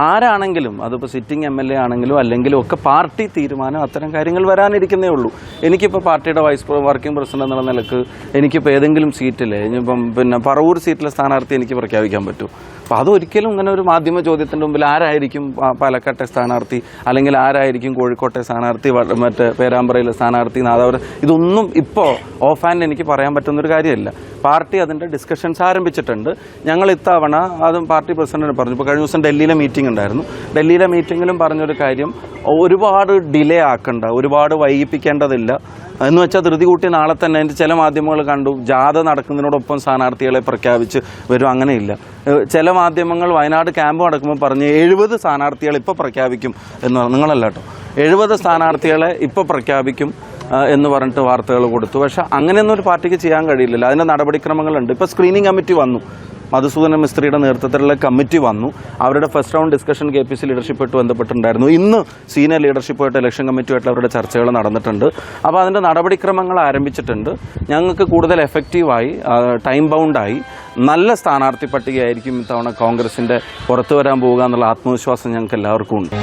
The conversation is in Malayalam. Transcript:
ആരാണെങ്കിലും അതിപ്പോൾ സിറ്റിംഗ് MLA ആണെങ്കിലും അല്ലെങ്കിലും ഒക്കെ പാർട്ടി തീരുമാനം അത്തരം കാര്യങ്ങൾ വരാനിരിക്കുന്നേ ഉള്ളൂ. എനിക്കിപ്പോൾ പാർട്ടിയുടെ വർക്കിംഗ് പ്രസിഡന്റ് എന്നുള്ള നിലക്ക് എനിക്കിപ്പോൾ ഏതെങ്കിലും സീറ്റിൽ ഇനിയിപ്പം പിന്നെ പറവൂർ സീറ്റിലെ സ്ഥാനാർത്ഥി എനിക്ക് പ്രഖ്യാപിക്കാൻ പറ്റും. അപ്പോൾ അതൊരിക്കലും ഇങ്ങനെ ഒരു മാധ്യമ ചോദ്യത്തിൻ്റെ മുമ്പിൽ ആരായിരിക്കും പാലക്കാട്ടെ സ്ഥാനാർത്ഥി അല്ലെങ്കിൽ ആരായിരിക്കും കോഴിക്കോട്ടെ സ്ഥാനാർത്ഥി മറ്റേ പേരാമ്പ്രയിലെ സ്ഥാനാർത്ഥി നാദാപുരം ഇതൊന്നും ഇപ്പോൾ ഓഫ് ഹാൻഡ് എനിക്ക് പറയാൻ പറ്റുന്നൊരു കാര്യമല്ല. പാർട്ടി അതിൻ്റെ ഡിസ്കഷൻസ് ആരംഭിച്ചിട്ടുണ്ട്. ഞങ്ങൾ ഇത്തവണ അതും പാർട്ടി പ്രസിഡന്റിന് പറഞ്ഞു. ഇപ്പോൾ കഴിഞ്ഞ ദിവസം ഡൽഹിയിലെ മീറ്റിംഗ് ഉണ്ടായിരുന്നു. ഡൽഹിയിലെ മീറ്റിങ്ങിലും പറഞ്ഞൊരു കാര്യം ഒരുപാട് ഡിലേ ആക്കണ്ട, ഒരുപാട് വൈകിപ്പിക്കേണ്ടതില്ല എന്ന് വെച്ചാൽ ധൃതി കൂട്ടി നാളെ തന്നെ എൻ്റെ ചില മാധ്യമങ്ങൾ കണ്ടു ജാഥ നടക്കുന്നതിനോടൊപ്പം സ്ഥാനാർത്ഥികളെ പ്രഖ്യാപിച്ച് വരും. അങ്ങനെയില്ല. ചില മാധ്യമങ്ങൾ വയനാട് ക്യാമ്പ് നടക്കുമ്പോൾ പറഞ്ഞ് 70 സ്ഥാനാർത്ഥികളെ ഇപ്പോൾ പ്രഖ്യാപിക്കും എന്ന് പറഞ്ഞു. നിങ്ങളല്ല കേട്ടോ, 70 സ്ഥാനാർത്ഥികളെ ഇപ്പോൾ പ്രഖ്യാപിക്കും എന്ന് പറഞ്ഞിട്ട് വാർത്തകൾ കൊടുത്തു. പക്ഷെ അങ്ങനെയൊന്നും ഒരു പാർട്ടിക്ക് ചെയ്യാൻ കഴിയില്ലല്ലോ. അതിൻ്റെ നടപടിക്രമങ്ങളുണ്ട്. ഇപ്പോൾ സ്ക്രീനിങ് കമ്മിറ്റി വന്നു, മധുസൂദന മിസ്ത്രിയുടെ നേതൃത്വത്തിലുള്ള കമ്മിറ്റി വന്നു. അവരുടെ ഫസ്റ്റ് റൗണ്ട് ഡിസ്കഷൻ KPC ലീഡർഷിപ്പായിട്ട് ബന്ധപ്പെട്ടുണ്ടായിരുന്നു. ഇന്ന് സീനിയർ ലീഡർഷിപ്പുമായിട്ട് ഇലക്ഷൻ കമ്മിറ്റിയുമായിട്ട് അവരുടെ ചർച്ചകൾ നടന്നിട്ടുണ്ട്. അപ്പോൾ അതിൻ്റെ നടപടിക്രമങ്ങൾ ആരംഭിച്ചിട്ടുണ്ട്. ഞങ്ങൾക്ക് കൂടുതൽ എഫക്റ്റീവായി ടൈം ബൗണ്ടായി നല്ല സ്ഥാനാർത്ഥി പട്ടികയായിരിക്കും ഇത്തവണ കോൺഗ്രസിൻ്റെ പുറത്തു വരാൻ പോവുക എന്നുള്ള ആത്മവിശ്വാസം ഞങ്ങൾക്ക് എല്ലാവർക്കും ഉണ്ട്.